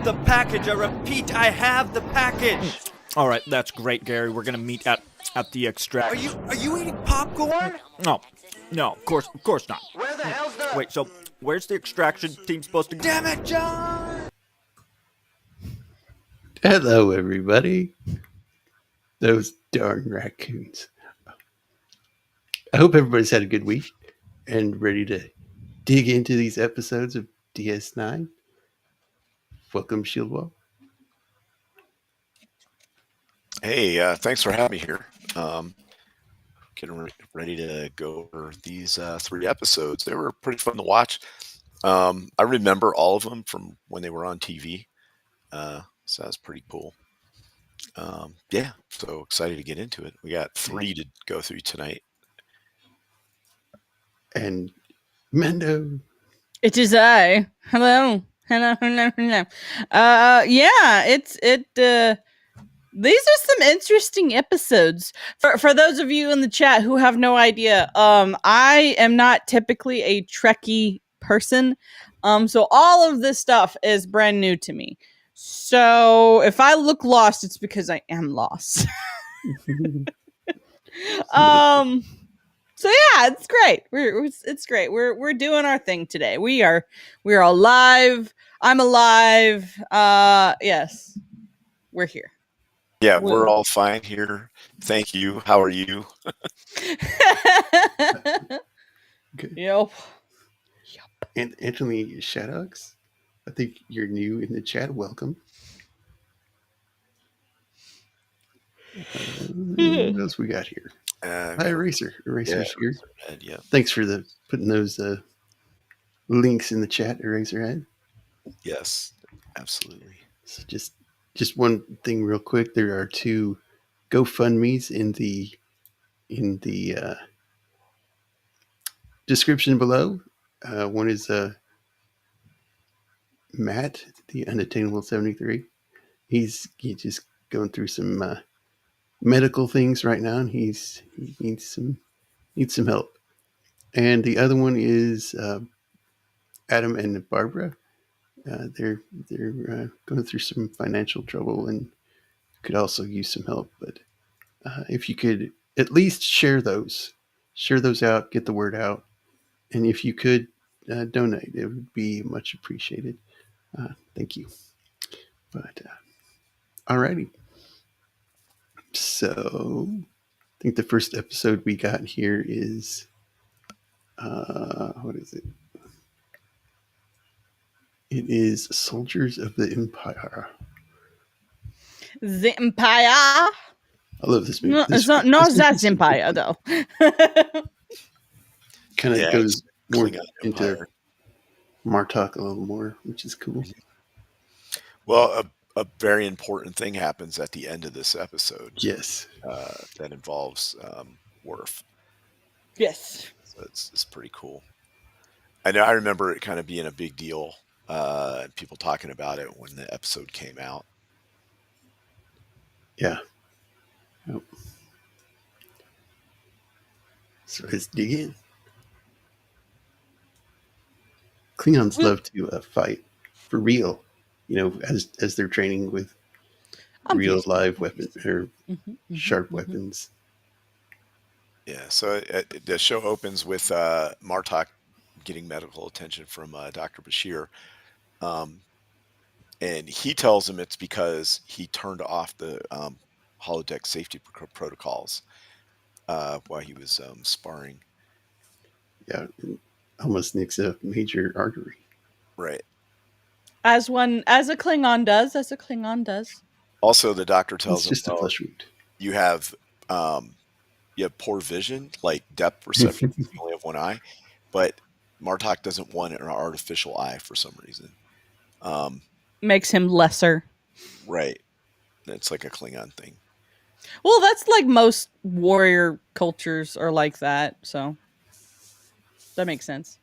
The package. I repeat, I have the package. All right, that's great, Gary. We're gonna meet at the extraction. Are you eating popcorn? No, of course not. Where the hell's the... Wait, so where's the extraction team supposed to? Damn it, John! Hello, everybody. Those darn raccoons. I hope everybody's had a good week and ready to dig into these episodes of DS9. Welcome, Shieldwall. Hey, thanks for having me here. Getting ready to go over these 3 episodes. They were pretty fun to watch. I remember all of them from when they were on TV. So that's pretty cool. Yeah, so excited to get into it. We got 3 to go through tonight. And Mando. It is I. Hello. Yeah, these are some interesting episodes. For those of you in the chat who have no idea, I am not typically a Trekkie person. So all of this stuff is brand new to me. So if I look lost, it's because I am lost. So yeah, it's great. It's great. We're doing our thing today. We are alive. I'm alive. Yes, we're here. Yeah, we're all fine here. Thank you. How are you? Good. Yep. And Anthony Shadows, I think you're new in the chat. Welcome. What else we got here? Hi, Eraser. Eraser's here. Eraserhead, yeah. Thanks for putting those links in the chat, Eraserhead. Yes, absolutely. So just one thing real quick. There are 2 GoFundMe's in the description below. One is Matt, the Unattainable 73. He's just going through some medical things right now, and he needs some help. And the other one is Adam and Barbara. They're going through some financial trouble and could also use some help. But if you could at least share those out, get the word out, and if you could donate, it would be much appreciated. Thank you. But alrighty. So I think the first episode we got here is what is it? It is Soldiers of the Empire. The Empire. I love this movie. No, This, it's not that Empire though. kind of Yeah, goes more Klingon into Empire. Martok a little more, which is cool. Well, a very important thing happens at the end of this episode Yes. that involves Worf. Yes. So it's pretty cool. I know. I remember it kind of being a big deal, and people talking about it when the episode came out. Yeah. Yep. So let's dig in. Klingons love to fight for real, as they're training with real live weapons or sharp weapons. Yeah. So the show opens with Martok getting medical attention from Dr. Bashir. And he tells him it's because he turned off the holodeck safety protocols while he was sparring. Yeah, almost nicks a major artery. Right. As a Klingon does. Also, the doctor tells It's him, just a "Oh, flesh wound. you have poor vision, like depth perception. You only have one eye." But Martok doesn't want an artificial eye for some reason. Makes him lesser. Right. It's like a Klingon thing. Well, that's like most warrior cultures are like that, so that makes sense.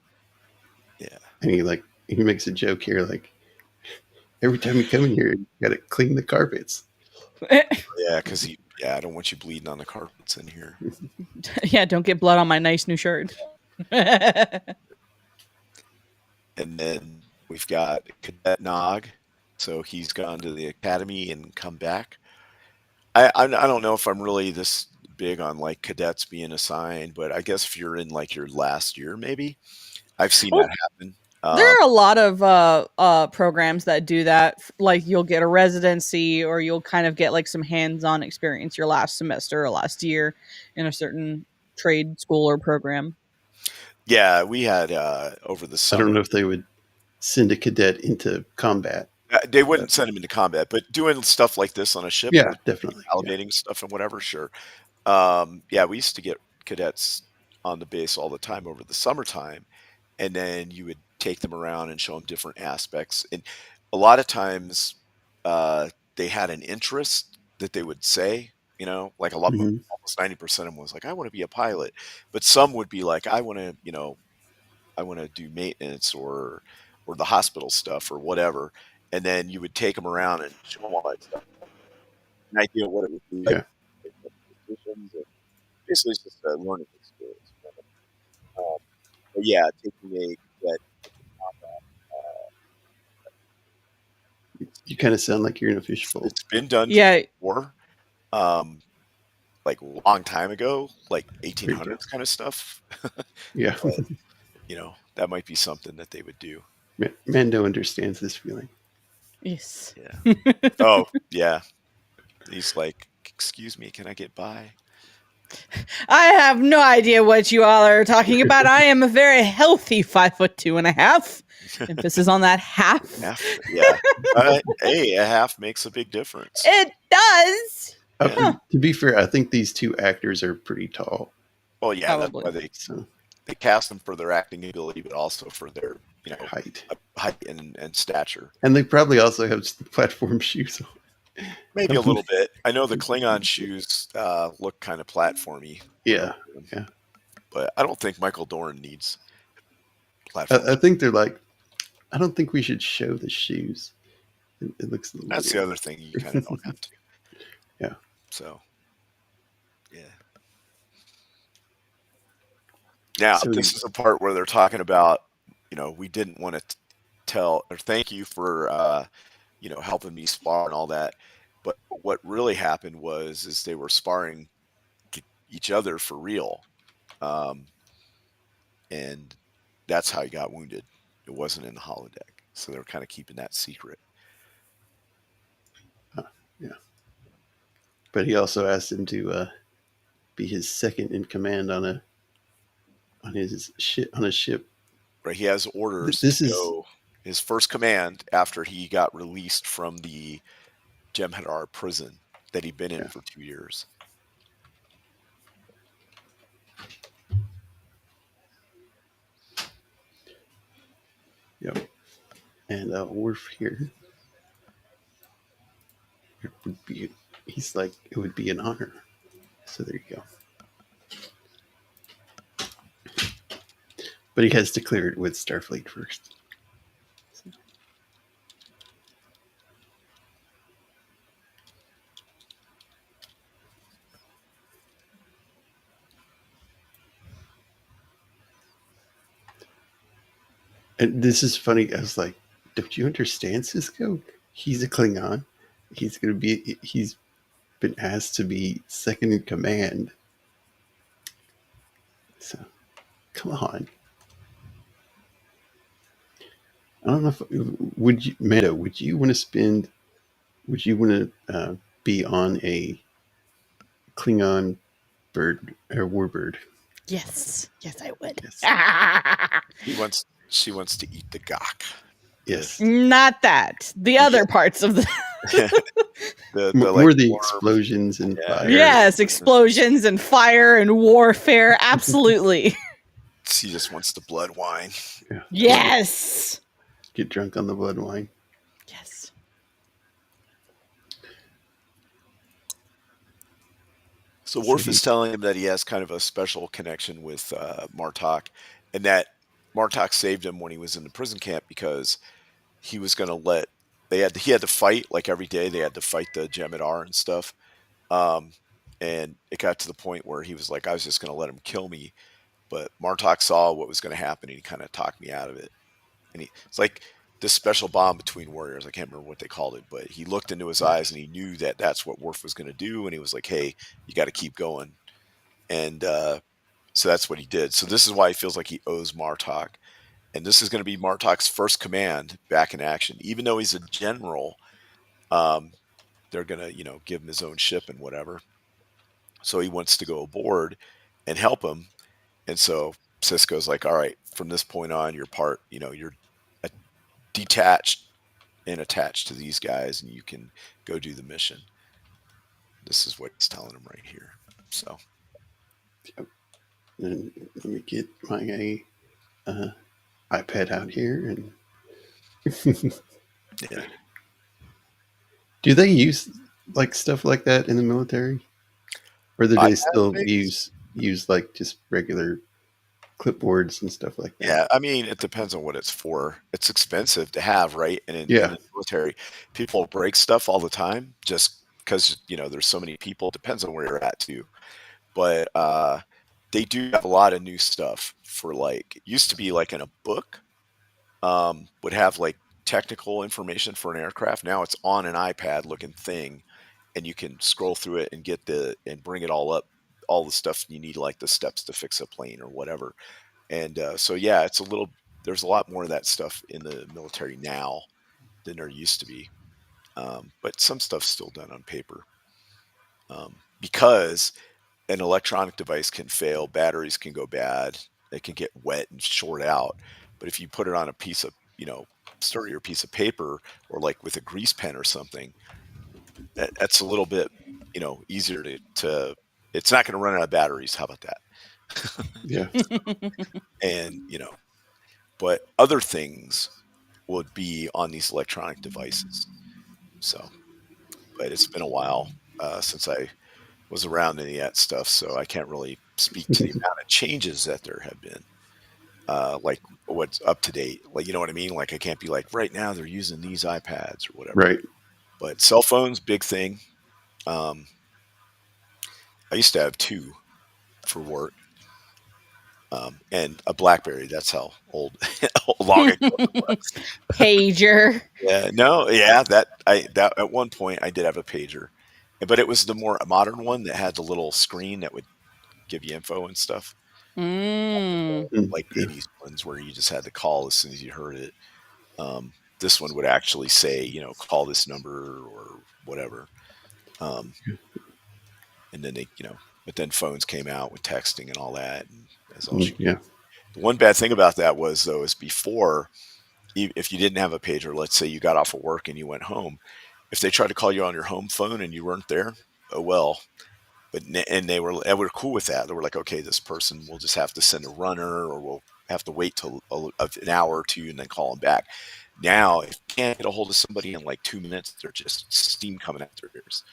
Yeah. And he makes a joke here, like, every time you come in here, you got to clean the carpets. Yeah, because I don't want you bleeding on the carpets in here. Yeah, don't get blood on my nice new shirt. And then we've got Cadet Nog. So he's gone to the academy and come back. I don't know if I'm really this big on like cadets being assigned, but I guess if you're in like your last year, maybe I've seen that happen. There are a lot of programs that do that. Like you'll get a residency, or you'll kind of get like some hands-on experience your last semester or last year in a certain trade school or program. Yeah, we had over the I summer. don't know if they would send a cadet into combat. They wouldn't send him into combat, but doing stuff like this on a ship, Yeah, definitely. validating stuff and whatever, sure. Yeah, we used to get cadets on the base all the time over the summertime, and then you would take them around and show them different aspects. And a lot of times, they had an interest that they would say, like almost 90% of them was like, I want to be a pilot, but some would be like, I want to do maintenance or the hospital stuff or whatever. And then you would take them around and show them all that stuff. An idea of what it would be like. Basically, it's just a learning experience. But yeah, taking a cadet You kind of sound like you're in a fishbowl. it's been done before, like a long time ago, like 1800s kind of stuff. Yeah. But, that might be something that they would do. Mando understands this feeling. Yes. Yeah. Oh, yeah. He's like, excuse me, can I get by? I have no idea what you all are talking about. I am a very healthy 5'2.5". Emphasis on that half. Yeah. Hey, a half makes a big difference. It does. To be fair, I think these two actors are pretty tall. Oh yeah, Probably. that's why they cast them for their acting ability, but also for their height and stature. And they probably also have platform shoes on. Maybe a little bit. I know the Klingon shoes look kind of platformy. Yeah. But I don't think Michael Dorn needs platform. I think they're like, I don't think we should show the shoes. It looks a little That's weird. the other thing. You kind of don't have to. Yeah. So, yeah. Now, this is the part where they're talking about, we didn't want to tell or thank you for, helping me spar and all that. But what really happened is they were sparring each other for real. And that's how he got wounded. It wasn't in the holodeck. So they were kind of keeping that secret. Yeah. But he also asked him to be his second in command on his ship. Right. He has orders to go his first command after he got released from the Jem'Hadar prison that he'd been in for 2 years. Yep. And Worf here. It would be. He's like, it would be an honor. So there you go. But he has to clear it with Starfleet first. And this is funny. I was like, don't you understand, Sisko? He's a Klingon. He's going to be. He's been asked to be second in command. So, come on. I don't know if would you, Mando, would you want to spend? Would you want to be on a Klingon bird or warbird? Yes, I would. Yes. She wants to eat the gok. Yes. Not that. The other parts of the More like the warm- explosions and fire. yes, explosions and fire and warfare. Absolutely. She just wants the blood wine. Yeah. Yes. Get drunk on the blood wine. Yes. So Worf is telling him that he has kind of a special connection with Martok, and that Martok saved him when he was in the prison camp because he was going to let he had to fight like every day. They had to fight the Jem'Hadar and stuff, and it got to the point where he was like, I was just going to let him kill me, but Martok saw what was going to happen, and he kind of talked me out of it. And it's like this special bond between warriors. I can't remember what they called it, but he looked into his eyes and he knew that that's what Worf was going to do. And he was like, hey, you got to keep going. And so that's what he did. So this is why he feels like he owes Martok. And this is going to be Martok's first command back in action. Even though he's a general, they're going to, give him his own ship and whatever. So he wants to go aboard and help him. And so Sisko's like, all right, from this point on, you're you're detached and attached to these guys, and you can go do the mission. This is what he's telling him right here. So, And let me get my iPad out here and. yeah. Do they use like stuff like that in the military, or do they still things? use like just regular clipboards and stuff like that? Yeah, I mean, it depends on what it's for. It's expensive to have, right? And in the military, people break stuff all the time just because there's so many people. It depends on where you're at too. But they do have a lot of new stuff for like. It used to be like in a book, would have like technical information for an aircraft. Now it's on an iPad looking thing, and you can scroll through it and get and bring it all up, all the stuff you need, like the steps to fix a plane or whatever. And so, yeah, there's a lot more of that stuff in the military now than there used to be. But some stuff's still done on paper because an electronic device can fail, batteries can go bad, it can get wet and short out. But if you put it on a piece of, sturdier piece of paper or like with a grease pen or something, that's a little bit, easier to it's not going to run out of batteries. How about that? Yeah. And, but other things would be on these electronic devices. So, but it's been a while since I was around any of that stuff, so I can't really speak to the amount of changes that there have been. Like what's up to date, like, you know what I mean? Like I can't be like, right now they're using these iPads or whatever. Right. But cell phones, big thing. I used to have 2 for work. And a BlackBerry. That's how long ago it was. Pager. Yeah, no, yeah, that at one point I did have a pager, but it was the more modern one that had the little screen that would give you info and stuff, like Yeah. 80s ones where you just had to call as soon as you heard it. This one would actually say, call this number or whatever. And then but then phones came out with texting and all that, and that's all. Yeah. The one bad thing about that was, though, is before, if you didn't have a pager, let's say you got off of work and you went home, if they tried to call you on your home phone and you weren't there, oh well. And they were cool with that. They were like, okay, this person will just have to send a runner, or we'll have to wait till an hour or two and then call them back. Now, if you can't get a hold of somebody in like 2 minutes, they're just steam coming out their ears.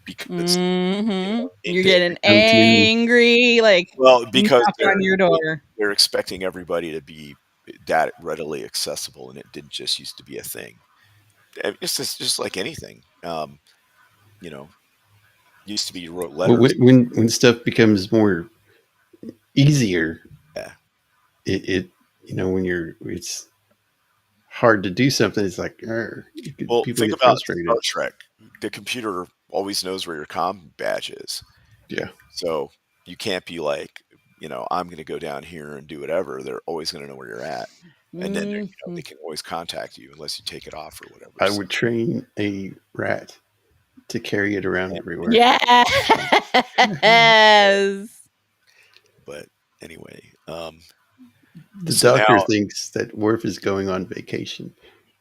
Because You're getting I'm too- angry, like because knock on your door. they're expecting everybody to be that readily accessible, and it didn't just used to be a thing. It's just like anything. Used to be you wrote Well, letters. when stuff becomes more easier, Yeah. it when it's hard to do something, it's like Well, people think get about frustrated. Star Trek. The computer always knows where your comm badge is. Yeah. So you can't be like, I'm going to go down here and do whatever. They're always going to know where you're at. And then they can always contact you unless you take it off or whatever. I would train a rat to carry it around everywhere. Yes. But anyway, the doctor thinks that Worf is going on vacation.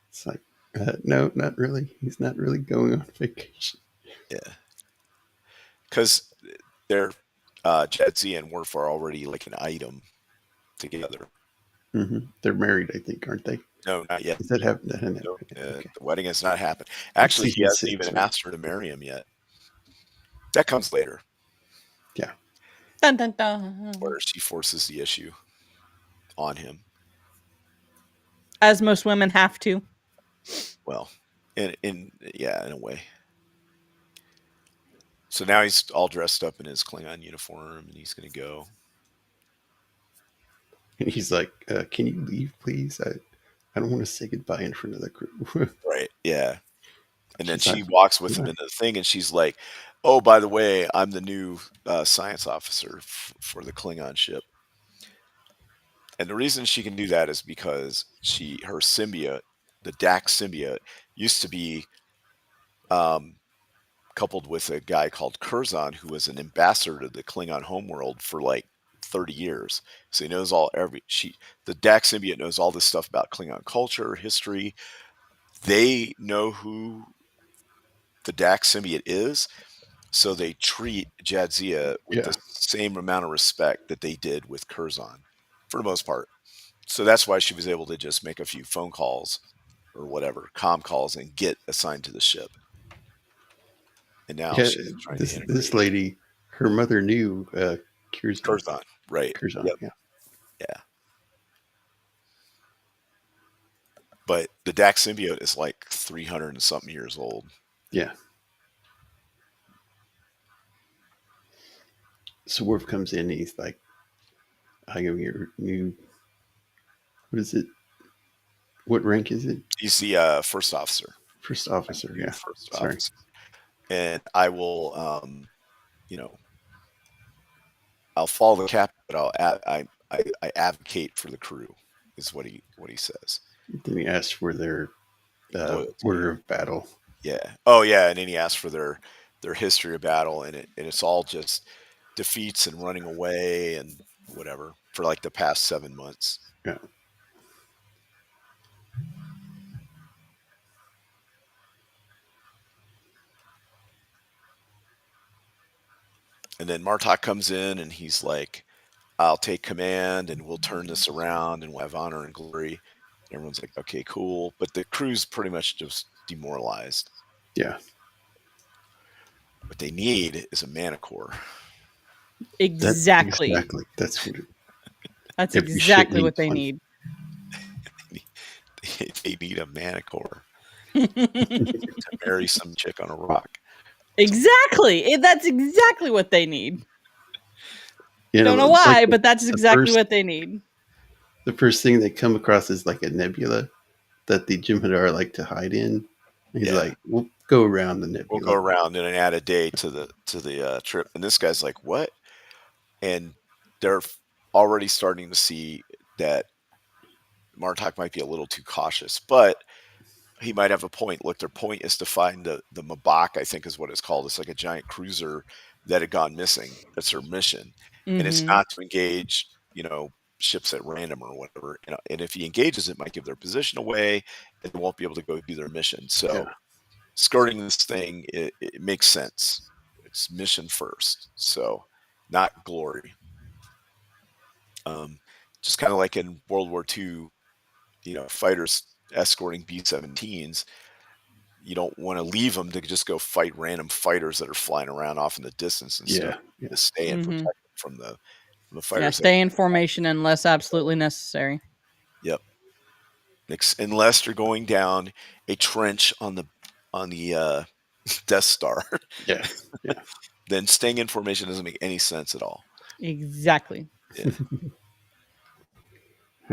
It's like, no, not really. He's not really going on vacation. Yeah, because they're Jadzia and Worf are already like an item together. Mm-hmm. They're married, I think, aren't they? No, not yet. Does that happen? Nope. Okay. The wedding has not happened. Actually, he hasn't even asked her to marry him yet. That comes later. Yeah. Dun, dun, dun. Where she forces the issue on him. As most women have to. Well, in a way. So now he's all dressed up in his Klingon uniform, and he's going to go. And he's like, "Can you leave, please? I don't want to say goodbye in front of the crew." Right. Yeah. And then she walks with him into the thing, and she's like, "Oh, by the way, I'm the new science officer for the Klingon ship." And the reason she can do that is because her symbiote, the Dax symbiote, used to be coupled with a guy called Curzon, who was an ambassador to the Klingon homeworld for like 30 years. So he knows the Dax symbiote knows all this stuff about Klingon culture, history. They know who the Dax symbiote is, so they treat Jadzia with the same amount of respect that they did with Curzon, for the most part. So that's why she was able to just make a few phone calls or whatever, comm calls, and get assigned to the ship. And now she's trying to integrate. This lady, her mother knew Curzon, right? Curzon, yep. Yeah. But the Dax symbiote is like 300 and something years old. Yeah. So Worf comes in and he's like, I am your new, what is it? What rank is it? He's the first officer. First officer, yeah. First officer. And I will, I'll follow the captain, but I advocate for the crew, is what he says. Then he asks for their order of battle. Yeah. Oh, yeah. And then he asks for their history of battle, and it's all just defeats and running away and whatever for like the past 7 months. Yeah. And then Martok comes in and he's like, I'll take command and we'll turn this around and we'll have honor and glory. And everyone's like, okay, cool. But the crew's pretty much just demoralized. Yeah. What they need is a manicore. Exactly. That's what That's exactly what they need. They need a manicore to marry some chick on a rock. Exactly. That's exactly what they need. Don't know why, like but that's exactly what they need. The first thing they come across is like a nebula that the Jem'Hadar like to hide in. He's like, we'll go around the nebula. We'll go around and add a day to the trip. And this guy's like, what? And they're already starting to see that Martok might be a little too cautious, but he might have a point. Look, their point is to find the Mabak, I think is what it's called. It's like a giant cruiser that had gone missing. That's their mission. Mm-hmm. And it's not to engage, ships at random or whatever. And if he engages, it might give their position away and they won't be able to go do their mission. So skirting this thing, it makes sense. It's mission first. So not glory. Just kind of like in World War II, fighters escorting B-17s. You don't want to leave them to just go fight random fighters that are flying around off in the distance and stuff. To stay and protect them from the fighters. Yeah, stay in formation unless absolutely necessary. Yep. Unless they're going down a trench on the Death Star. Yeah. Then staying in formation doesn't make any sense at all. Exactly. Yeah.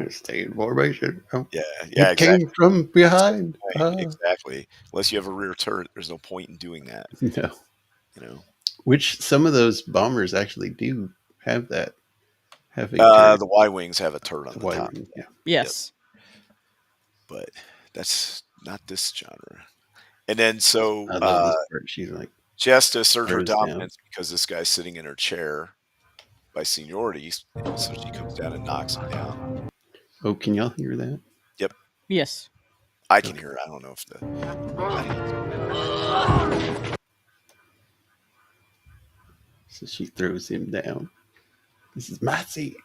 Stay in formation. Oh, Yeah, it came from behind. Right, exactly. Unless you have a rear turret, there's no point in doing that. No. Which some of those bombers actually do have that. Have a the Y-wings have a turret on the top. Yeah. Yes. Yep. But that's not this genre. And then so I love this part. She's like, she has to assert her throws down. dominance because this guy's sitting in her chair by seniority. So she comes down and knocks him down. Oh, can y'all hear that? Yep. Yes. I can hear it. I don't know if So she throws him down. This is my seat.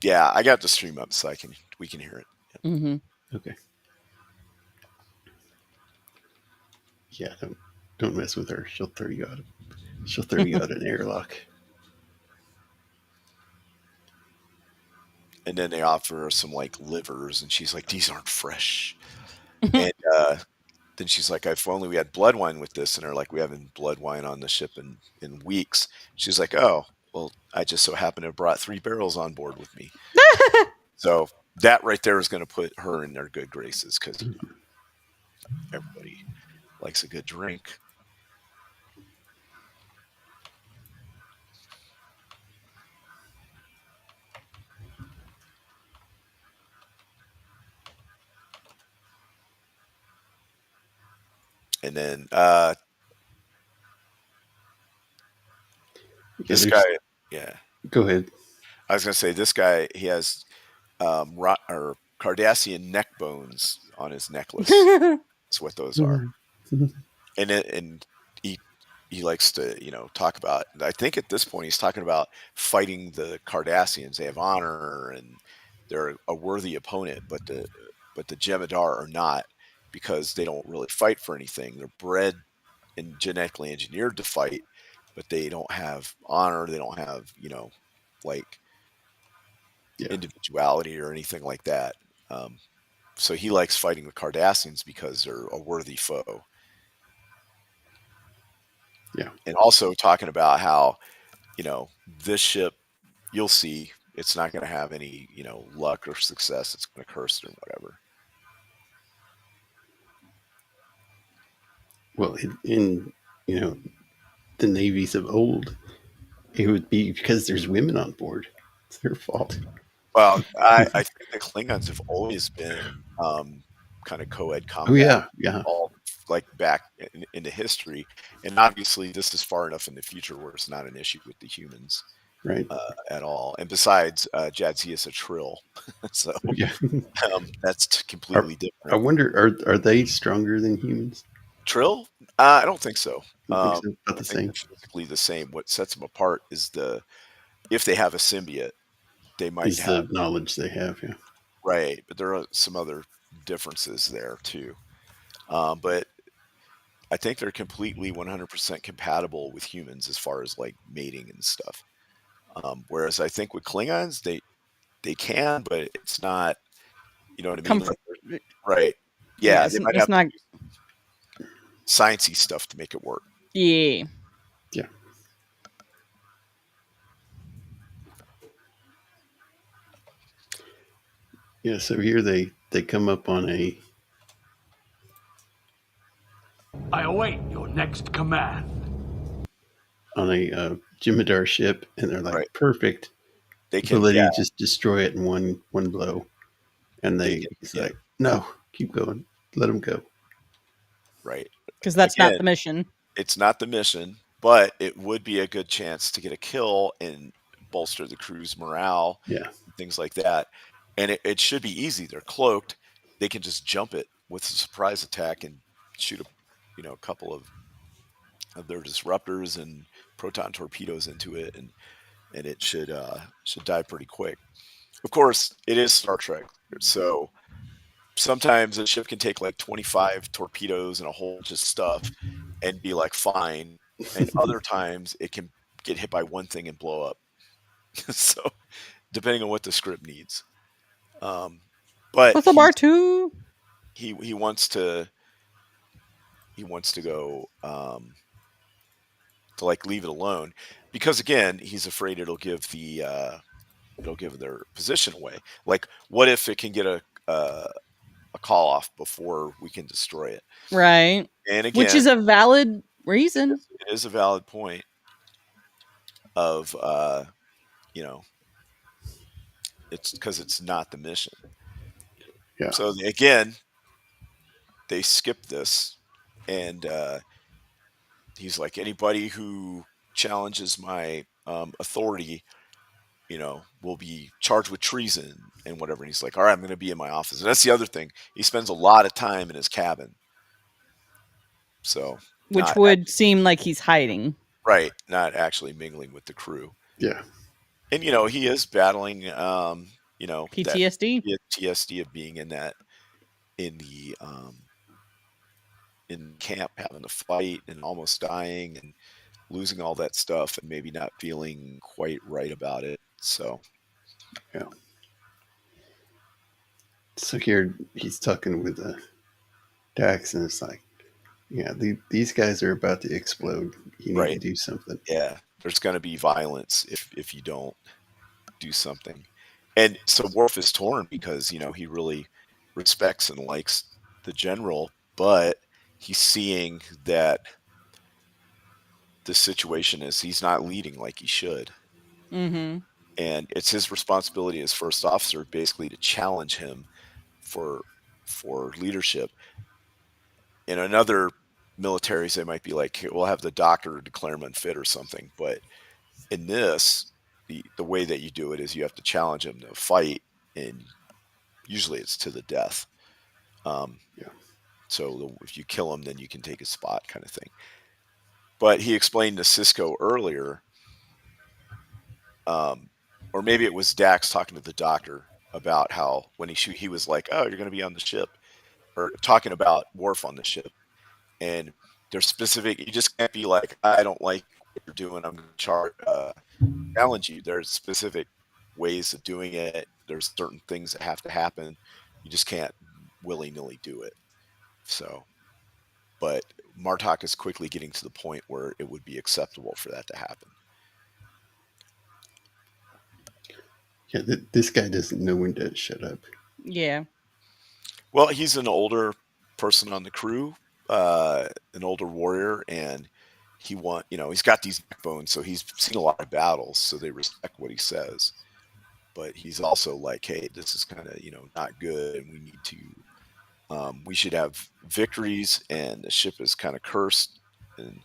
Yeah, I got the stream up so we can hear it. Yep. Mm-hmm. Okay. Yeah, don't mess with her. She'll throw you out. She'll throw you out an airlock. And then they offer her some like livers, and she's like, "These aren't fresh." And then she's like, "If only we had blood wine with this." And they're like, "We haven't blood wine on the ship in weeks." She's like, "Oh, well, I just so happen to have brought 3 barrels on board with me." So that right there is going to put her in their good graces because everybody likes a good drink. And then this guy, yeah. Go ahead. I was going to say this guy, he has Cardassian neck bones on his necklace. That's what those are. And he likes to talk about. I think at this point he's talking about fighting the Cardassians. They have honor and they're a worthy opponent, but the Jem'Hadar are not because they don't really fight for anything. They're bred and genetically engineered to fight, but they don't have honor. They don't have individuality or anything like that. So he likes fighting the Cardassians because they're a worthy foe. Yeah. And also talking about how, this ship, you'll see, it's not going to have any, luck or success. It's going to curse it or whatever. Well, in the navies of old, it would be because there's women on board. It's their fault. Well, I think the Klingons have always been kind of co-ed combat. Oh, yeah. All like back into history. And obviously this is far enough in the future where it's not an issue with the humans. Right. At all. And besides, Jadzia is a Trill. So that's completely different. I wonder, are they stronger than humans? Trill? I don't think so. About the same. Basically the same. What sets them apart is if they have a symbiote, they might have the knowledge they have. Yeah. Right, but there are some other differences there too. But I think they're completely 100% compatible with humans as far as like mating and stuff. Whereas I think with Klingons, they can, but it's not. You know what I mean? Like, right? Yeah, they might have to do sciencey stuff to make it work. Yeah. Yeah. Yeah. So here they come up on a. I await your next command. On a Jem'Hadar ship, and they're like, right. Perfect. They can just destroy it in one blow, and he's like, no, keep going, let them go. Right, because that's not the mission. It's not the mission, but it would be a good chance to get a kill and bolster the crew's morale. Yeah, things like that, and it should be easy. They're cloaked; they can just jump it with a surprise attack and shoot a couple of their disruptors and proton torpedoes into it, and and it should die pretty quick. Of course, it is Star Trek, so sometimes a ship can take like 25 torpedoes and a whole bunch of stuff and be like fine, and other times it can get hit by one thing and blow up. So depending on what the script needs. But What's up, R2? he wants to go to like leave it alone because again he's afraid it'll give their position away. Like what if it can get a call off before we can destroy it? Right. And again, which is a valid reason. It is a valid point of it's because it's not the mission. Yeah. So again, they skip this, and he's like, anybody who challenges my authority, will be charged with treason and whatever. And he's like, all right, I'm going to be in my office. And that's the other thing. He spends a lot of time in his cabin. So, which would seem like he's hiding. Right. Not actually mingling with the crew. Yeah. And, he is battling, PTSD. PTSD of being in camp, having to fight and almost dying and losing all that stuff and maybe not feeling quite right about it. So, yeah. So here he's talking with Dax, and it's like, yeah, these guys are about to explode. You need to do something. Yeah, there's going to be violence if you don't do something. And so Worf is torn because, he really respects and likes the general, but he's seeing that the situation is he's not leading like he should. Mm-hmm. And it's his responsibility as first officer basically to challenge him for leadership. In another militaries, they might be like, we'll have the doctor declare him unfit or something. But in this, the way that you do it is you have to challenge him to fight, and usually it's to the death. So if you kill him, then you can take his spot, kind of thing. But he explained to Sisko earlier, or maybe it was Dax talking to the doctor about how when he was like, oh, you're going to be on the ship, or talking about Worf on the ship. And there's specific, you just can't be like, I don't like what you're doing, I'm going to challenge you. There's specific ways of doing it. There's certain things that have to happen. You just can't willy-nilly do it. So, but Martok is quickly getting to the point where it would be acceptable for that to happen. Yeah, this guy doesn't know when to shut up. Yeah. Well, he's an older person on the crew, an older warrior, and he's got these backbones, so he's seen a lot of battles, so they respect what he says. But he's also like, hey, this is kind of, not good, and we need to, we should have victories, and the ship is kind of cursed, and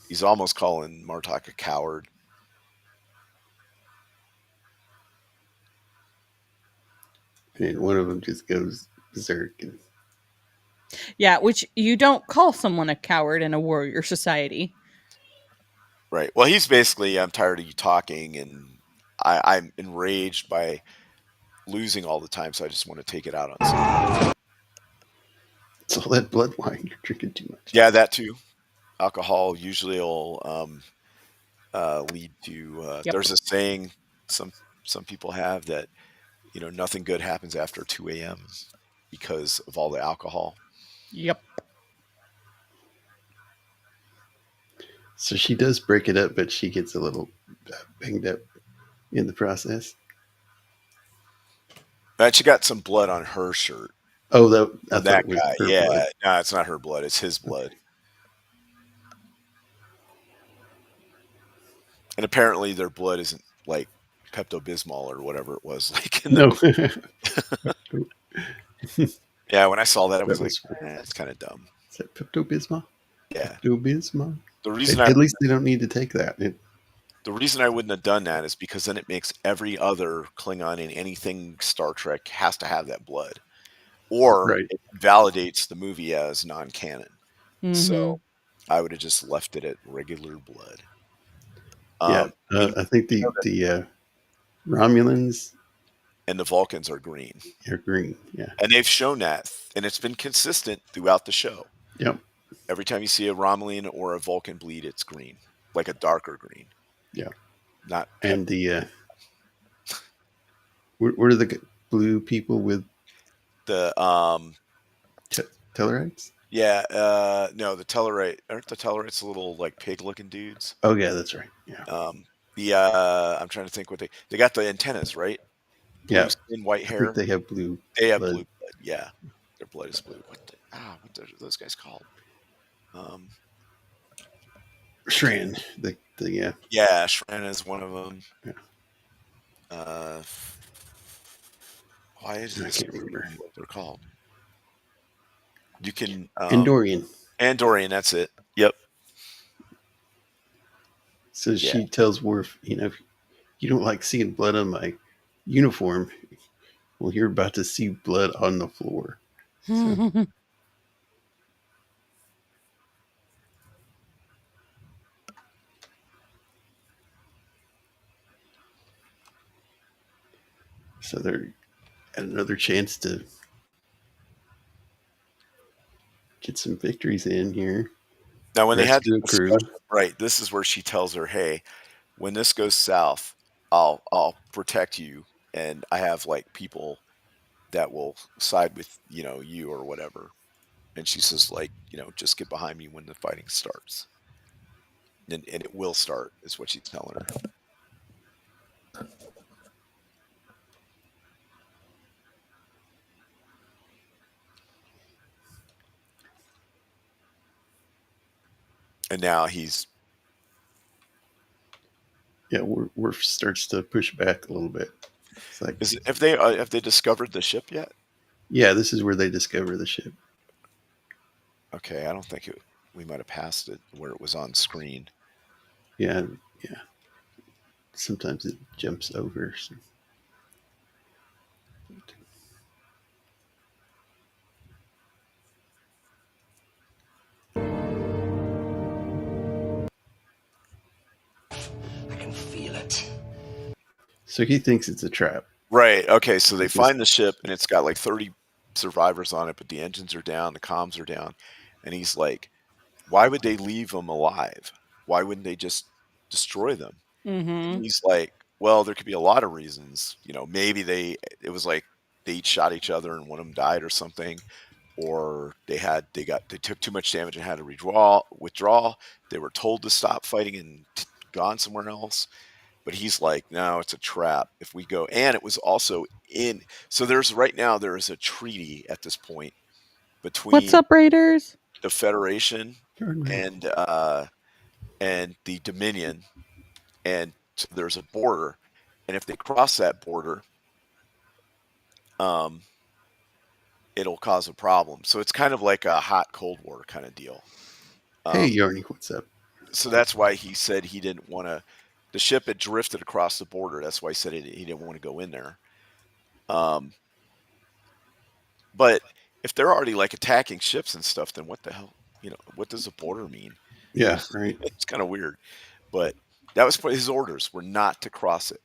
he's almost calling Martok a coward. And one of them just goes berserk. Yeah, which you don't call someone a coward in a warrior society. Right. Well, he's basically, I'm tired of you talking, and I'm enraged by losing all the time, so I just want to take it out on someone. It's all that blood wine. You're drinking too much. Yeah, that too. Alcohol usually will lead to. There's a saying some people have that nothing good happens after 2 a.m. because of all the alcohol. Yep. So she does break it up, but she gets a little banged up in the process. And she got some blood on her shirt. Oh, that guy. Yeah, blood. No, it's not her blood. It's his blood. And apparently their blood isn't like Pepto-Bismol or whatever it was. Like no. Yeah, when I saw that, I was like, it's kind of dumb. Is that Pepto-Bismol? Yeah. Pepto-Bismol? The reason at least they don't need to take that. The reason I wouldn't have done that is because then it makes every other Klingon in anything Star Trek has to have that blood. Or it validates the movie as non-canon. Mm-hmm. So I would have just left it at regular blood. Yeah, I think the Romulans and the Vulcans are green. are green. Yeah. And they've shown that, and it's been consistent throughout the show. Yep. Every time you see a Romulan or a Vulcan bleed, it's green, like a darker green. Yeah. Not And the what are the blue people with the Tellarites? yeah, no, the Tellarite aren't the Tellarites little like pig looking dudes? Oh yeah, that's right. Yeah. I'm trying to think what they got the antennas, right? Blue Yeah. skin, white I think hair. they have blue. They have blood. blue blood. Yeah, their blood is blue. What are those guys called? Shran. The yeah. Yeah, Shran is one of them. Yeah. Why is I this can't remember. what they're called? You can Andorian. Andorian, that's it. Yep. So she tells Worf, if you don't like seeing blood on my uniform, well, you're about to see blood on the floor. So, so they're at another chance to get some victories in here. Now, when they had Rescue the crew. discussion, right, this is where she tells her, "Hey, when this goes south, I'll protect you, and I have like people that will side with you or whatever." And she says, like, just get behind me when the fighting starts, and it will start, is what she's telling her. And now he's Worf starts to push back a little bit. It's like, have they discovered the ship yet? Yeah, this is where they discover the ship. Okay, I don't think we might have passed it where it was on screen. Yeah. Sometimes it jumps over. So. I can feel it. So he thinks it's a trap. Right. Okay. So they find the ship and it's got like 30 survivors on it, but the engines are down, the comms are down. And he's like, why would they leave them alive? Why wouldn't they just destroy them? And he's like, well, there could be a lot of reasons. Maybe it was like they each shot each other and one of them died or something. Or they took too much damage and had to withdraw. They were told to stop fighting and gone somewhere else. But he's like, no, it's a trap. If we go, and it was also so there is a treaty at this point between What's up, Raiders? the Federation and the Dominion, and so there's a border, and if they cross that border, it'll cause a problem. So it's kind of like a hot Cold War kind of deal. Hey, Yarny, what's up? So that's why he said he didn't want to. The ship had drifted across the border. That's why he said he didn't want to go in there. But if they're already like attacking ships and stuff, then what the hell? What does a border mean? Yeah, right. It's kind of weird. But that was his orders were not to cross it.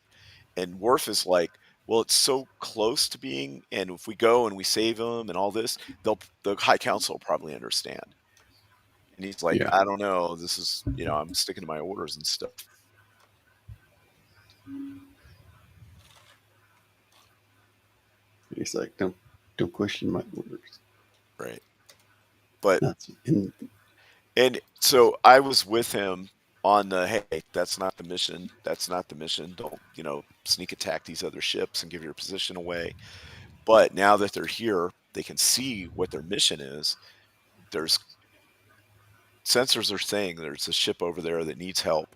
And Worf is like, well, it's so close to being, and if we go and we save them and all this, the High Council will probably understand. And he's like, I don't know. This is, I'm sticking to my orders and stuff. He's like, don't question my orders. Right. But and so I was with him on the, hey, that's not the mission. That's not the mission. Don't, sneak attack these other ships and give your position away. But now that they're here, they can see what their mission is. There's sensors are saying there's a ship over there that needs help.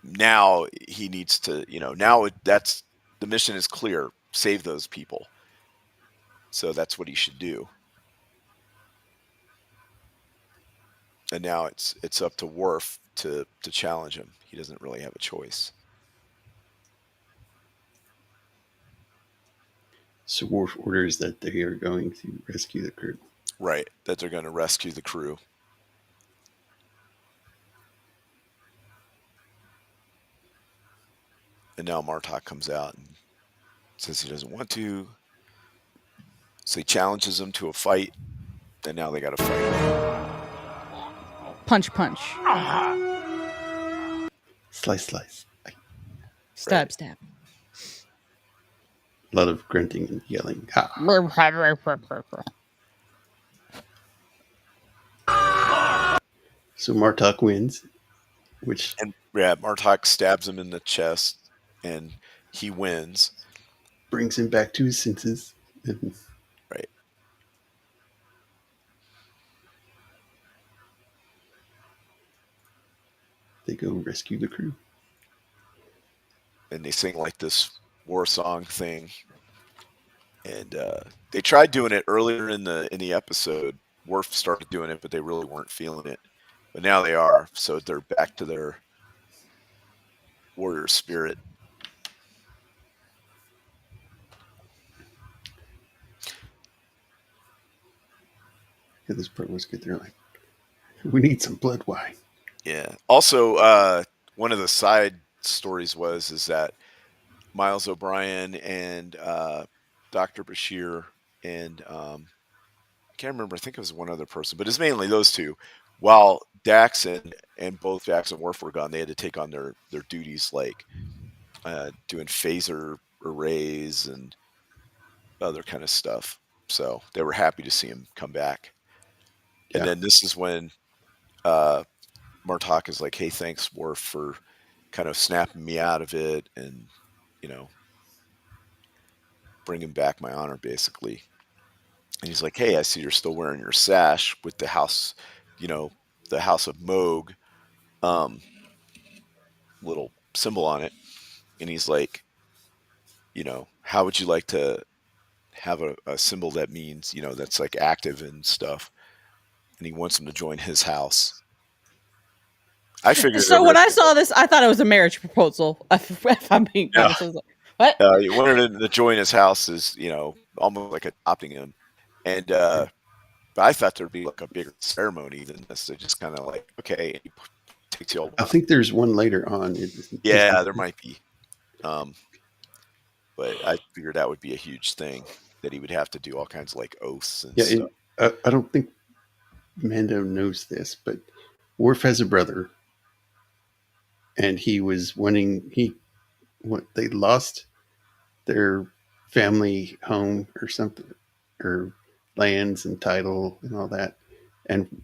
Now he needs to, that's the mission is clear. Save those people. So that's what he should do. And now it's up to Worf to challenge him. He doesn't really have a choice. So Worf orders that they are going to rescue the crew. Right, that they're going to rescue the crew. And now Martok comes out and says he doesn't want to. So he challenges him to a fight. And now they got to fight. Punch, punch. Slice, slice. Stab, Right. stab. A lot of grunting and yelling. Ah. So Martok wins, which And yeah, Martok stabs him in the chest and he wins. brings him back to his senses. And Right. they go rescue the crew. And they sing like this war song thing. And they tried doing it earlier in the episode. Worf started doing it, but they really weren't feeling it. But now they are, so they're back to their warrior spirit. Yeah, this part was good. They're like, we need some blood wine. Yeah. Also, one of the side stories is that Miles O'Brien and Dr. Bashir and I can't remember. I think it was one other person, but it's mainly those two. While Dax and both Dax and Worf were gone, they had to take on their duties, like doing phaser arrays and other kind of stuff. So they were happy to see him come back. Yeah. And then this is when Martok is like, "Hey, thanks, Worf, for kind of snapping me out of it and, bringing back my honor, basically." And he's like, "Hey, I see you're still wearing your sash with the house, the House of Moog little symbol on it." And he's like, "How would you like to have a symbol that means, that's like active and stuff?" And he wants him to join his house. I figured. So when I saw this, I thought it was a marriage proposal. If I'm being honest, I was like, what? He wanted him to join his house is, almost like adopting him. And but I thought there'd be like a bigger ceremony than this. They just kind of like, okay, he takes you all. I think there's one later on. Yeah, there might be. But I figured that would be a huge thing, that he would have to do all kinds of like oaths and stuff. I don't think Mando knows this, but Worf has a brother, and he was they lost their family home or something, or lands and title and all that, and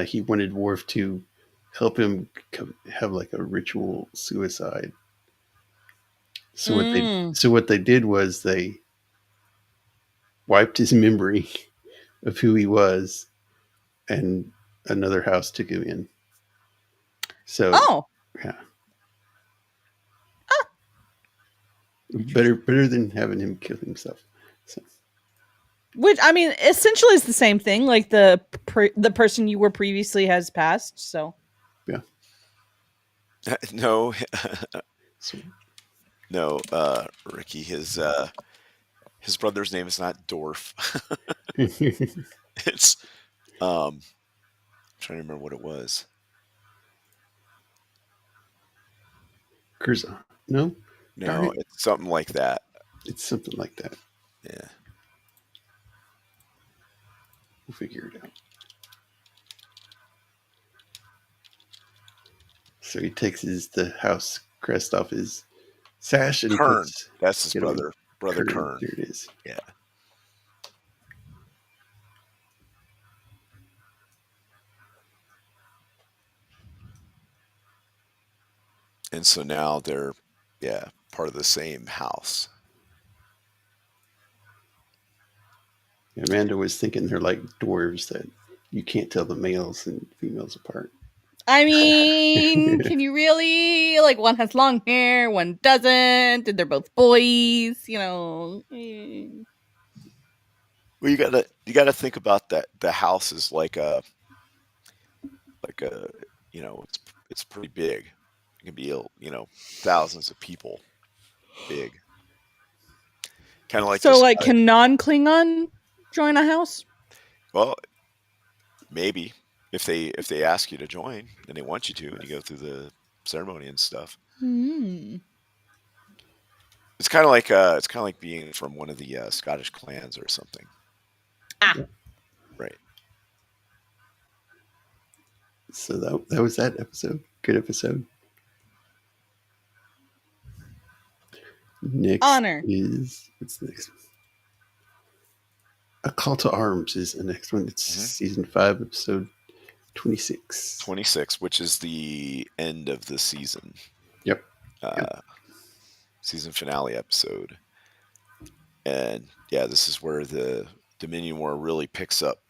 he wanted Worf to help him have like a ritual suicide. So what they did was they wiped his memory of who he was, and another house took him in. So yeah. Better than having him kill himself. So. Which, I mean, essentially is the same thing. Like the person you were previously has passed. So yeah. No, no, Ricky. His brother's name is not Dorf. It's I'm trying to remember what it was. Curzon. No, it's something like that. It's something like that. Yeah, we'll figure it out. So he takes the house crest off his sash, and Kern. He puts. That's his brother. Brother Kern. There it is. Yeah. And so now they're, part of the same house. Yeah, Amanda was thinking they're like dwarves that you can't tell the males and females apart. I mean, can you really? Like, one has long hair, one doesn't, and they're both boys. Well, you gotta think about that. The house is like a, it's pretty big. It can be, thousands of people big. Kind of like so. Like, can non-Klingon join a house? Well, maybe if they ask you to join and they want you to, and you go through the ceremony and stuff. Hmm. It's kind of like being from one of the Scottish clans or something. Ah. Right. So that was that episode. Good episode. Next Honor. is what's the next one? A Call to Arms is the next one. It's Mhm. season 5, episode 26. 26, which is the end of the season. Yep. Season finale episode. And yeah, this is where the Dominion War really picks up.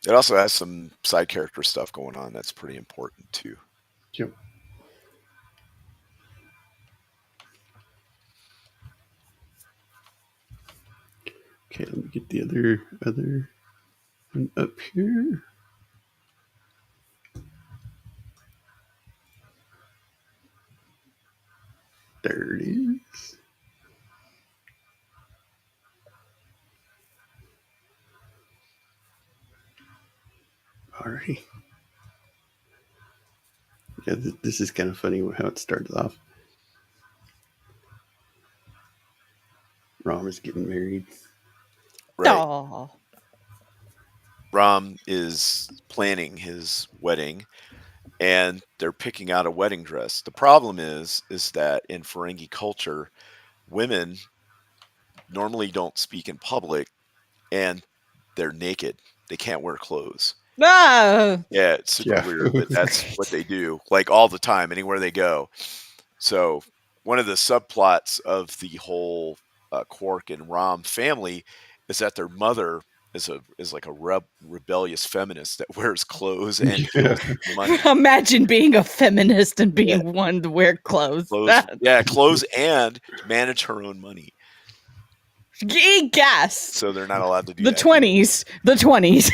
It also has some side character stuff going on that's pretty important too. Yep. Okay, let me get the other one up here. There it is. Alrighty. Yeah, this is kind of funny how it started off. Rom is getting married. Right. Aw. Rom is planning his wedding and they're picking out a wedding dress. The problem is that in Ferengi culture, women normally don't speak in public and they're naked. They can't wear clothes. Ah. Yeah, it's super Yeah. weird, but that's what they do, like all the time, anywhere they go. So one of the subplots of the whole Quark and Rom family is that their mother is like a rebellious feminist that wears clothes and Yeah. steals money. Imagine being a feminist and being Yeah. one to wear clothes. Clothes and manage her own money. Gas. So they're not allowed to do The that. 20s. The 20s.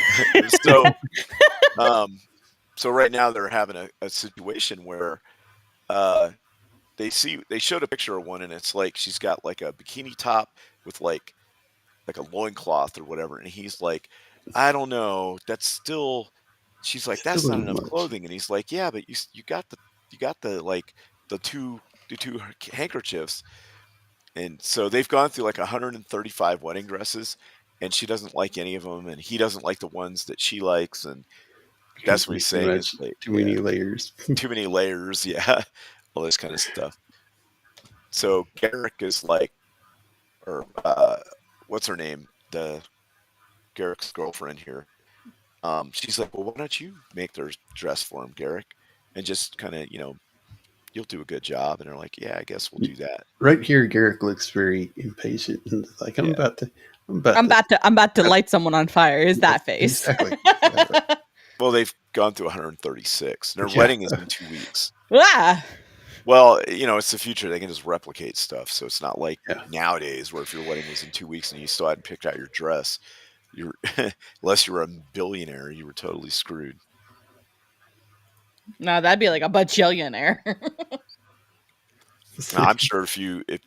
So right now they're having a situation where they showed a picture of one and it's like she's got like a bikini top with like a loincloth or whatever, and he's like, I don't know, that's still, she's like, that's not enough clothing, and he's like, yeah, but you got the like the two handkerchiefs. And so they've gone through like 135 wedding dresses and she doesn't like any of them and he doesn't like the ones that she likes, and that's what he's saying is like too many layers. too many layers, yeah, all this kind of stuff. So Garrick is like, or what's her name, the Garrick's girlfriend here, she's like, well, why don't you make their dress for him, Garrick, and just kind of, you'll do a good job. And they're like, yeah, I guess we'll do that. Right here, Garrick looks very impatient and like, I'm about to light someone on fire. Is that face? Exactly. Well, they've gone through 136. Their wedding is in 2 weeks. Ah. Well, it's the future. They can just replicate stuff. So it's not like nowadays where if your wedding was in 2 weeks and you still hadn't picked out your dress, you're unless you were a billionaire, you were totally screwed. No, that'd be like a bajillionaire. Now, I'm sure if you had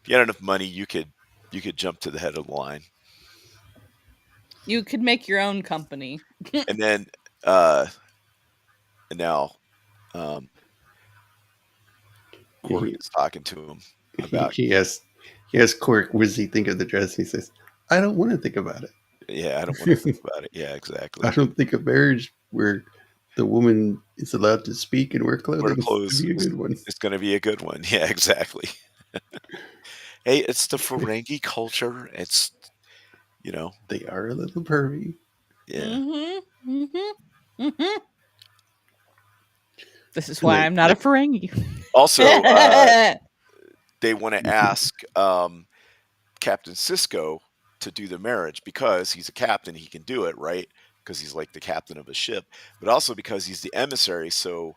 enough money, you could jump to the head of the line. You could make your own company. And then and now Quark is talking to him about he asked Quark, what does he think of the dress? He says, I don't want to think about it. Yeah, I don't want to think about it. Yeah, exactly. I don't think a marriage where the woman is allowed to speak and wear clothing is going to be a good one. It's going to be a good one. Yeah, exactly. Hey, it's the Ferengi culture. It's, they are a little pervy. Yeah. Mm-hmm. Mm-hmm. Mm-hmm. This is why I'm not a Ferengi. Also, they want to ask Captain Sisko to do the marriage because he's a captain. He can do it, right? Because he's like the captain of a ship, but also because he's the emissary. So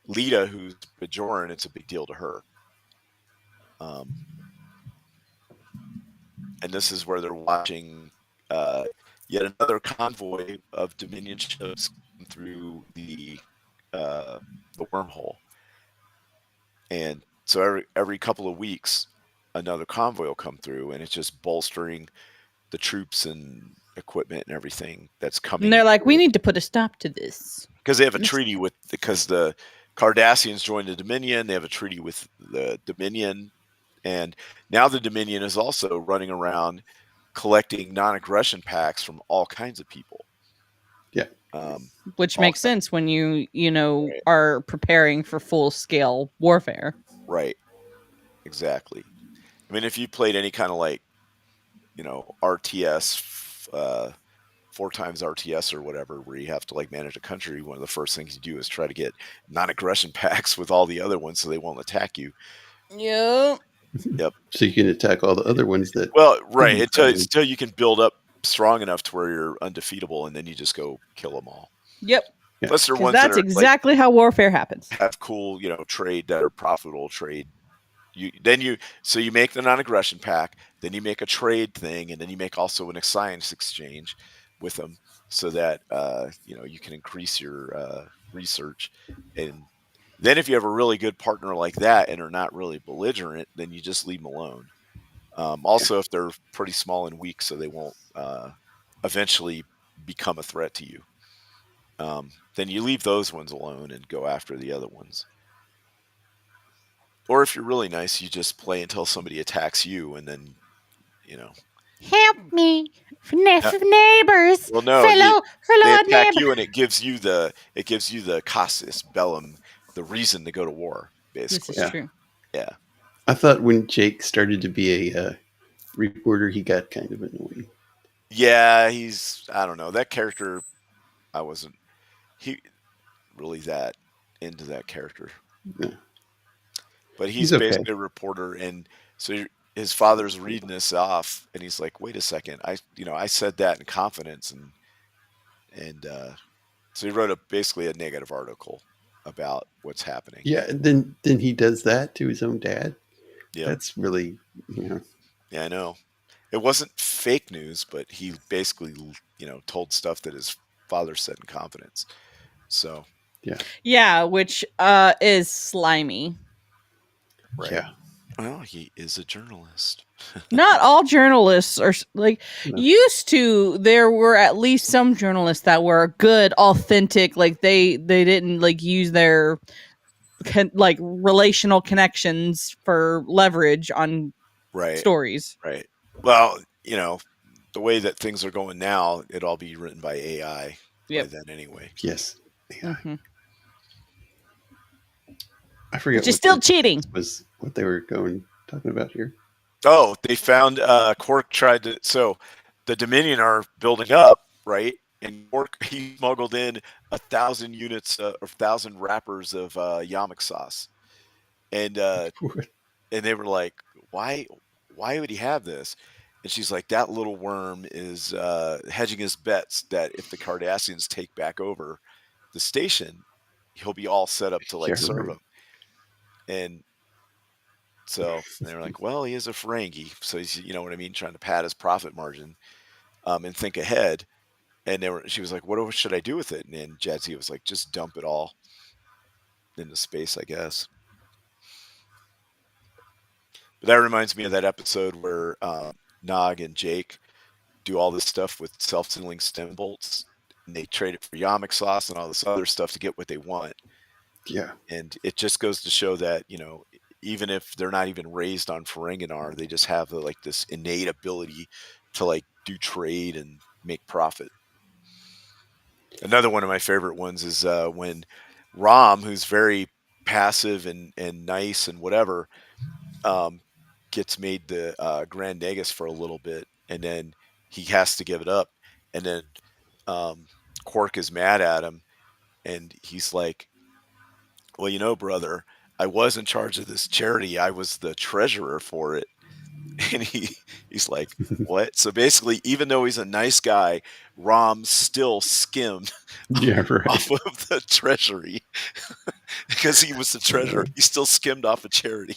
Lita, who's Bajoran, it's a big deal to her. And this is where they're watching yet another convoy of Dominion ships through the wormhole. And so every couple of weeks, another convoy will come through, and it's just bolstering the troops and equipment and everything that's coming. And they're like, we need to put a stop to this. Because they have a treaty because the Cardassians joined the Dominion. They have a treaty with the Dominion. And now the Dominion is also running around collecting non-aggression packs from all kinds of people. Yeah. Which makes sense when you are preparing for full-scale warfare. Right. Exactly. I mean, if you played any kind of RTS, 4 times RTS or whatever, where you have to manage a country, one of the first things you do is try to get non-aggression packs with all the other ones so they won't attack you. Yep. So you can attack all the other ones that. Well, right. Until you can build up strong enough to where you're undefeatable, and then you just go kill them all. Yep. Yeah. Plus, they're ones that's that are, exactly how warfare happens. have cool, trade that are profitable trade. You make the non-aggression pack, then you make a trade thing, and then you make also an science exchange with them, so that you can increase your research. And then if you have a really good partner like that and are not really belligerent, then you just leave them alone. Also, if they're pretty small and weak, so they won't eventually become a threat to you, then you leave those ones alone and go after the other ones. Or if you're really nice, you just play until somebody attacks you, and then, Help me, finesse of neighbors. Well, no, fellow they attack neighbor. you, and it gives you the casus bellum, the reason to go to war. Basically, This is true. Yeah. I thought when Jake started to be a reporter, he got kind of annoying. Yeah, I don't know, that character. I wasn't really that into that character. Yeah. But he's okay. basically a reporter, and so his father's reading this off, and he's like, "Wait a second, I said that in confidence," and so he wrote basically a negative article about what's happening. Yeah, and then he does that to his own dad. Yeah, that's really Yeah, I know. It wasn't fake news, but he basically told stuff that his father said in confidence. So Yeah, which is slimy. right. Yeah. Well, he is a journalist. Not all journalists are No. used to. There were at least some journalists that were good, authentic. They didn't use their relational connections for leverage on Right. stories. Right. Well, the way that things are going now, it'd all be written by AI by then anyway. Yes. Yeah. Mm-hmm. I forget. Which is still cheating. Was what they were talking about here. Oh, they found Quark tried to. So the Dominion are building up, right? And Quark, he smuggled in 1,000 units or 1,000 wrappers of yamak sauce, and they were like, "Why would he have this?" And she's like, "That little worm is hedging his bets that if the Cardassians take back over the station, he'll be all set up to serve them." And so they were like, "Well, he is a Ferengi, so he's, what I mean, trying to pad his profit margin, and think ahead." And she was like, "What should I do with it?" And Jadzia was like, "Just dump it all into space, I guess." But that reminds me of that episode where Nog and Jake do all this stuff with self-sealing stem bolts, and they trade it for yamak sauce and all this other stuff to get what they want. Yeah. And it just goes to show that, even if they're not even raised on Ferenginar, they just have this innate ability to do trade and make profit. Another one of my favorite ones is when Rom, who's very passive and nice and whatever, gets made the Grand Nagus for a little bit, and then he has to give it up. And then Quark is mad at him, and he's like, "Well, brother, I was in charge of this charity. I was the treasurer for it." And he's like, "What?" So basically, even though he's a nice guy, Rom still skimmed off of the treasury because he was the treasurer. He still skimmed off a charity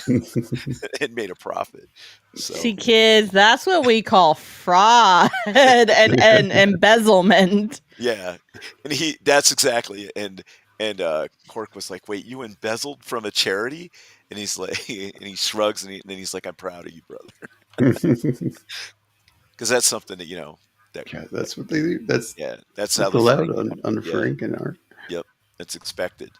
and made a profit. So. See, kids, that's what we call fraud and embezzlement. Yeah, and that's exactly it. And Quark was like, "Wait, you embezzled from a charity?" And he's like, and he shrugs, and then he's like, "I'm proud of you, brother," because that's something that Yeah, that's what they do. That's that's how what's the allowed Ferengi, on the Ferengi art. Yep, it's expected.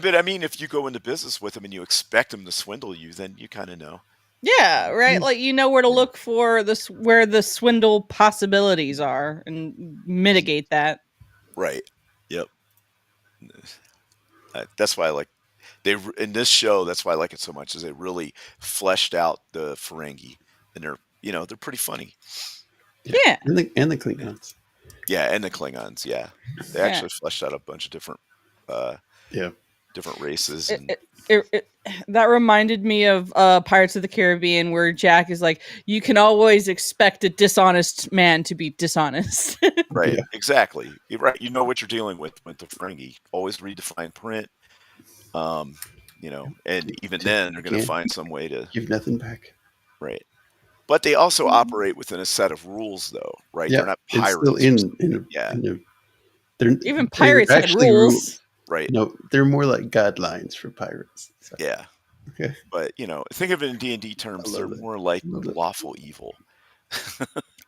But I mean, if you go into business with them and you expect them to swindle you, then you kind of know. Yeah, right. Like you know where to look for this, where the swindle possibilities are, and mitigate that. Right. Yep. That's why I like in this show. That's why I like it so much, is they really fleshed out the Ferengi, and they're pretty funny. Yeah. And the Klingons. Yeah, and the Klingons. Yeah, they actually fleshed out a bunch of different different races. That reminded me of Pirates of the Caribbean, where Jack is like, you can always expect a dishonest man to be dishonest. Right, Yeah. exactly. You're right. You know what you're dealing with the Ferengi. Always read the fine print. And even then they're going to find some way to give nothing back. Right. But they also operate within a set of rules, though, right? Yeah, They're not pirates. It's still Even pirates had rules. Right. No, they're more like guidelines for pirates. So. Yeah. Okay. But think of it in D&D terms. They're more like lawful evil.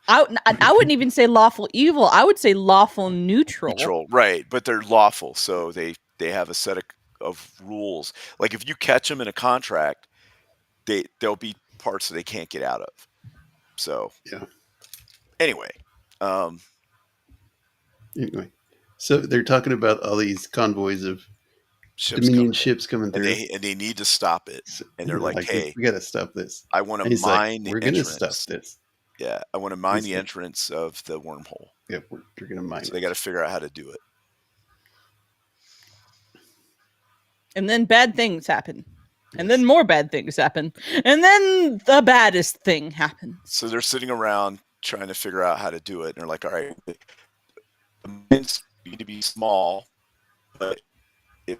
I wouldn't even say lawful evil. I would say lawful neutral. Neutral, right? But they're lawful, so they have a set of rules. Like if you catch them in a contract, there'll be parts that they can't get out of. So yeah. Anyway, so they're talking about all these convoys of Dominion ships coming through, and they need to stop it. And they're like, "Hey, we got to stop this. I want to mine the We're going to stop this. Yeah, I want to mine the entrance of the wormhole. Yeah, we're going to mine. So they got to figure out how to do it. And then bad things happen. And then more bad things happen. And then the baddest thing happens. So they're sitting around trying to figure out how to do it. And they're like, all right, the mines need to be small, but if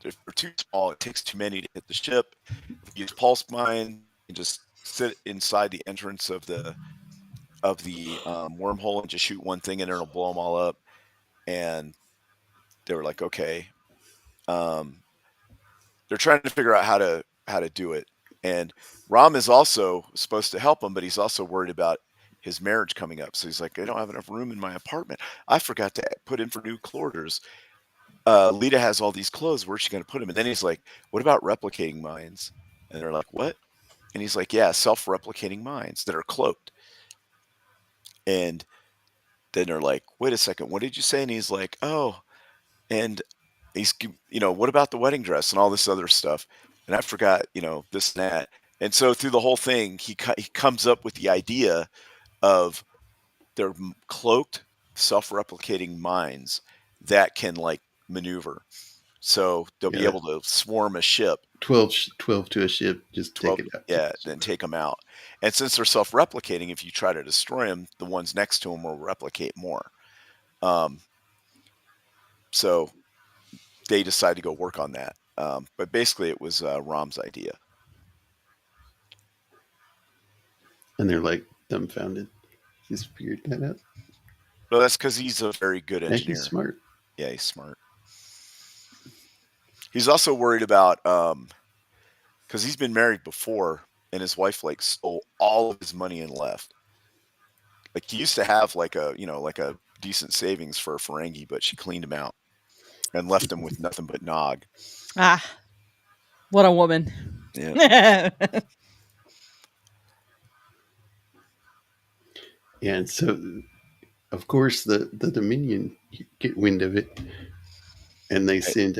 they're too small, it takes too many to hit the ship. If you use pulse mine and just sit inside the entrance of the wormhole and just shoot one thing in there, it'll blow them all up. And they were like, okay. They're trying to figure out how to do it. And Rom is also supposed to help him, but he's also worried about his marriage coming up. So he's like, I don't have enough room in my apartment. I forgot to put in for new quarters. Lita has all these clothes. Where's she going to put them? And then he's like, what about replicating mines? And they're like, what? And he's like, yeah, self-replicating mines that are cloaked. And then they're like, wait a second, what did you say? And he's like, oh, and he's, what about the wedding dress and all this other stuff? And I forgot, this and that. And so through the whole thing, he comes up with the idea of they're cloaked, self-replicating mines that can maneuver. So they'll be able to swarm a ship. 12 to a ship, just 12, take it out. Yeah, then take them out. And since they're self-replicating, if you try to destroy them, the ones next to them will replicate more. So they decide to go work on that. But basically it was Rom's idea. And they're dumbfounded. He's figured that out. Well, that's because he's a very good engineer. He's smart. Yeah, he's smart. He's also worried about, because he's been married before and his wife stole all of his money and left. He used to have a decent savings for a Ferengi, but she cleaned him out and left him with nothing but nog. Ah, what a woman. Yeah. Yeah, and so, of course, the Dominion get wind of it, and they send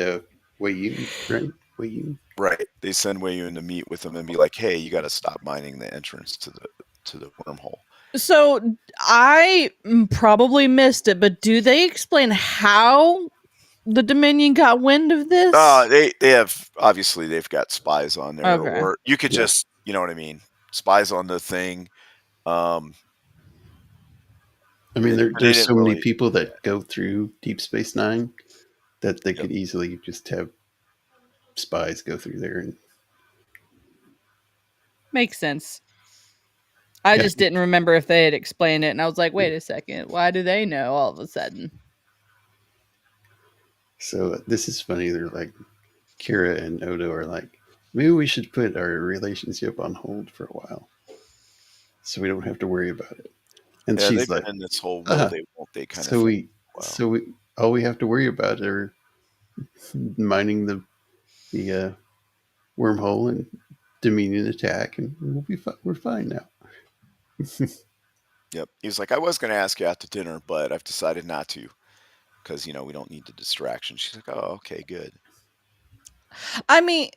Wei Yun, right? Wei Yun. Right. They send Wei Yun to meet with them and be like, hey, you got to stop mining the entrance to the wormhole. So I probably missed it, but do they explain how the Dominion got wind of this? They have, obviously they've got spies on there, okay. Or you could just, you know what I mean, spies on the thing. I mean, there's so many people that go through Deep Space Nine that they could easily just have spies go through there. And makes sense. I just didn't remember if they had explained it, and I was like, wait a second, why do they know all of a sudden? So this is funny. They're like, Kira and Odo are like, maybe we should put our relationship on hold for a while so we don't have to worry about it. And Yeah, she's they've like, been in this whole will uh, they won't they kind of so thing. Wow. all we have to worry about are mining the wormhole and Dominion attack, and we're fine now. Yep. He was like, I was going to ask you out to dinner, but I've decided not to because, we don't need the distraction. She's like, oh, okay, good. I mean,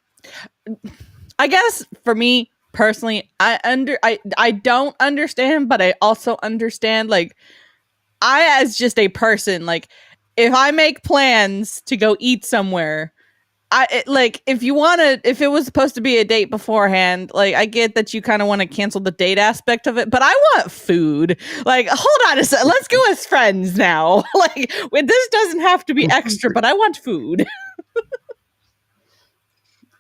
I guess for me personally, I don't understand, but I also understand. Like, I as just a person, like, if I make plans to go eat somewhere, like, if it was supposed to be a date beforehand, like, I get that you kind of want to cancel the date aspect of it, but I want food. Like, hold on a second, let's go as friends now. Like, this doesn't have to be extra, but I want food.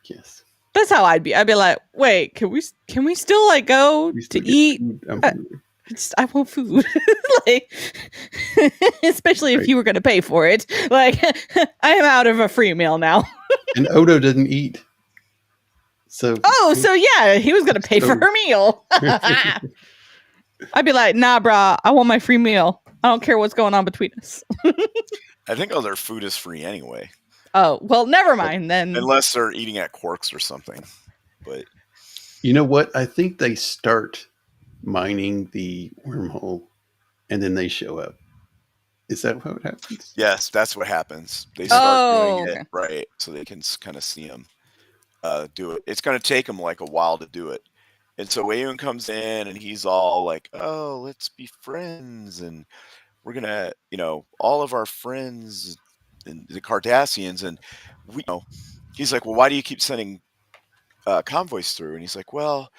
Yes. That's how I'd be. I'd be like, wait, can we still like go We still to get eat? food. I'm I hungry. I want food. Like, especially if Right. you were going to pay for it. Like, I am out of a free meal now. And Odo doesn't eat. So Oh, so yeah, he was going to pay for So- her meal. I'd be like, nah, brah, I want my free meal. I don't care what's going on between us. I think all their food is free anyway, Oh, well, never mind then. unless they're eating at Quarks or something. But you know what? I think they start mining the wormhole, and then they show up. Is that how it happens? yes, that's what happens. They start doing okay. it, right, so they can kind of see them do it. It's going to take them like a while to do it. And so Aeon comes in and he's all like, oh, let's be friends. And we're going to, all of our friends and the Cardassians. And he's like, well, why do you keep sending convoys through? And he's like, well,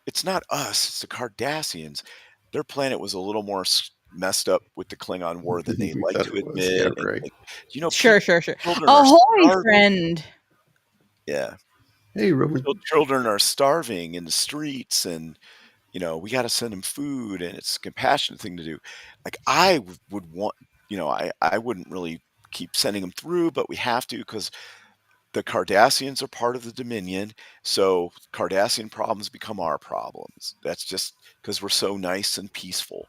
it's not us, it's the Cardassians. Their planet was a little more messed up with the Klingon War than they We like thought to it was. admit. Yeah, And, right. Sure. children are Ahoy, starving. friend. Yeah. Hey, Roman. Children are starving in the streets, and we got to send them food, and it's a compassionate thing to do. Like, I would want, I wouldn't really keep sending them through, but we have to because the Cardassians are part of the Dominion, so Cardassian problems become our problems. That's just because we're so nice and peaceful.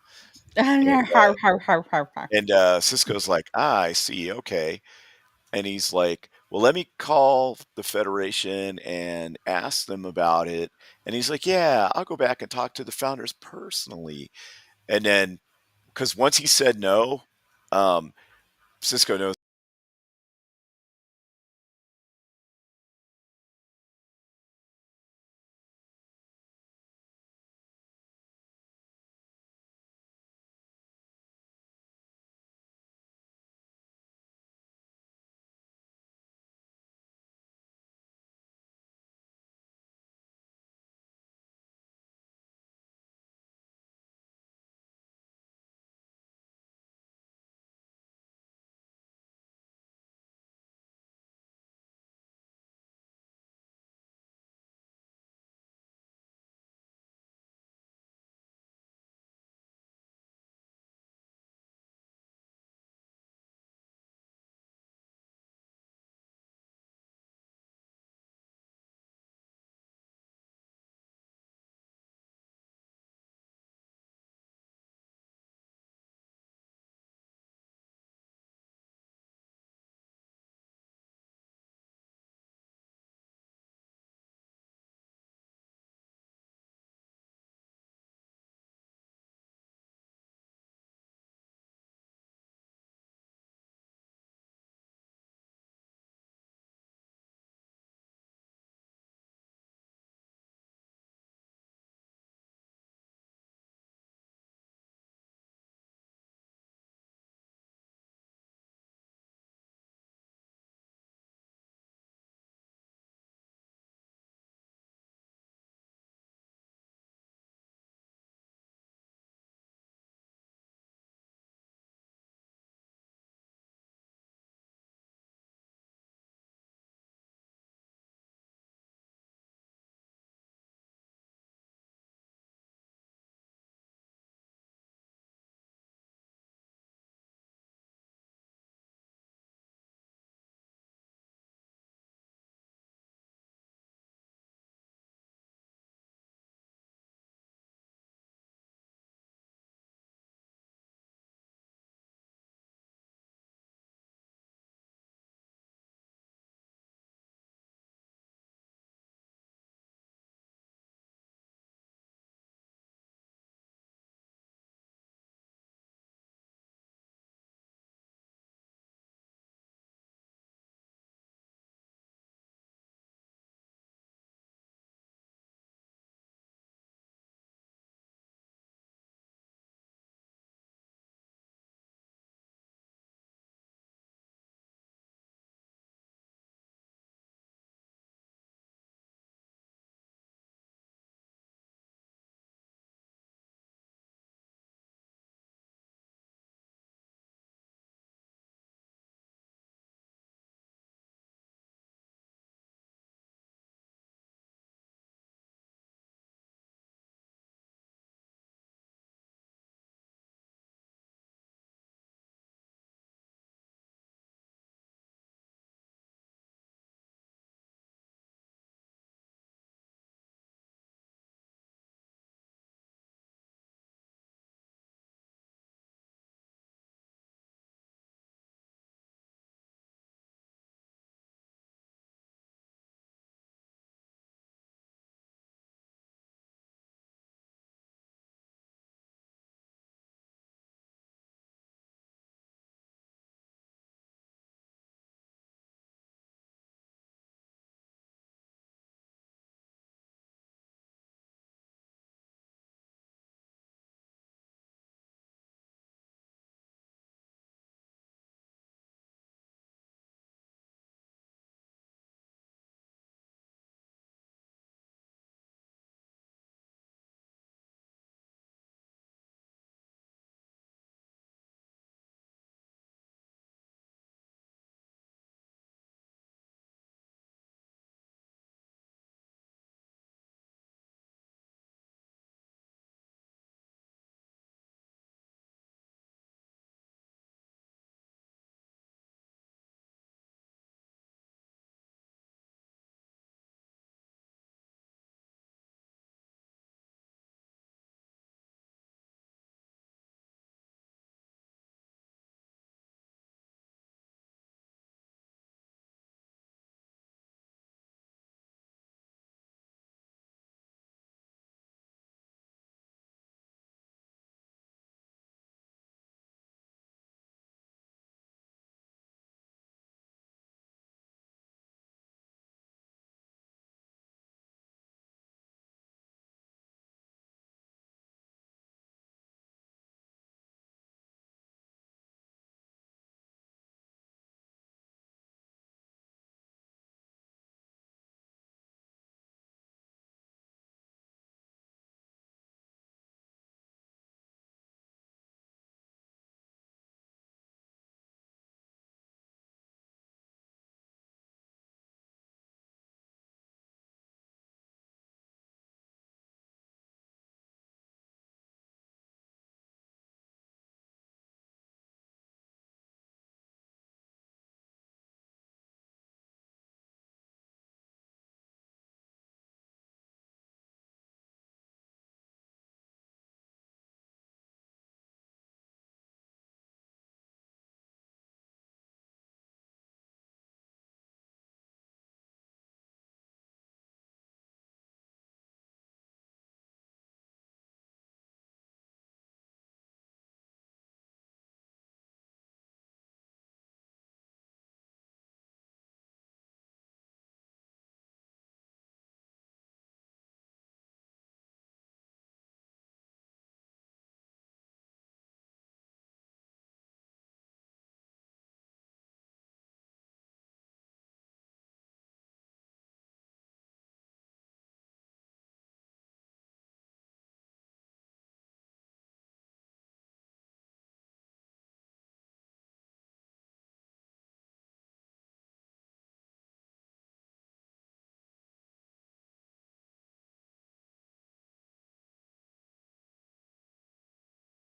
And Sisko's like, I see, okay. And he's like, well, let me call the Federation and ask them about it. And he's like, yeah, I'll go back and talk to the founders personally. And then, because once he said no, Sisko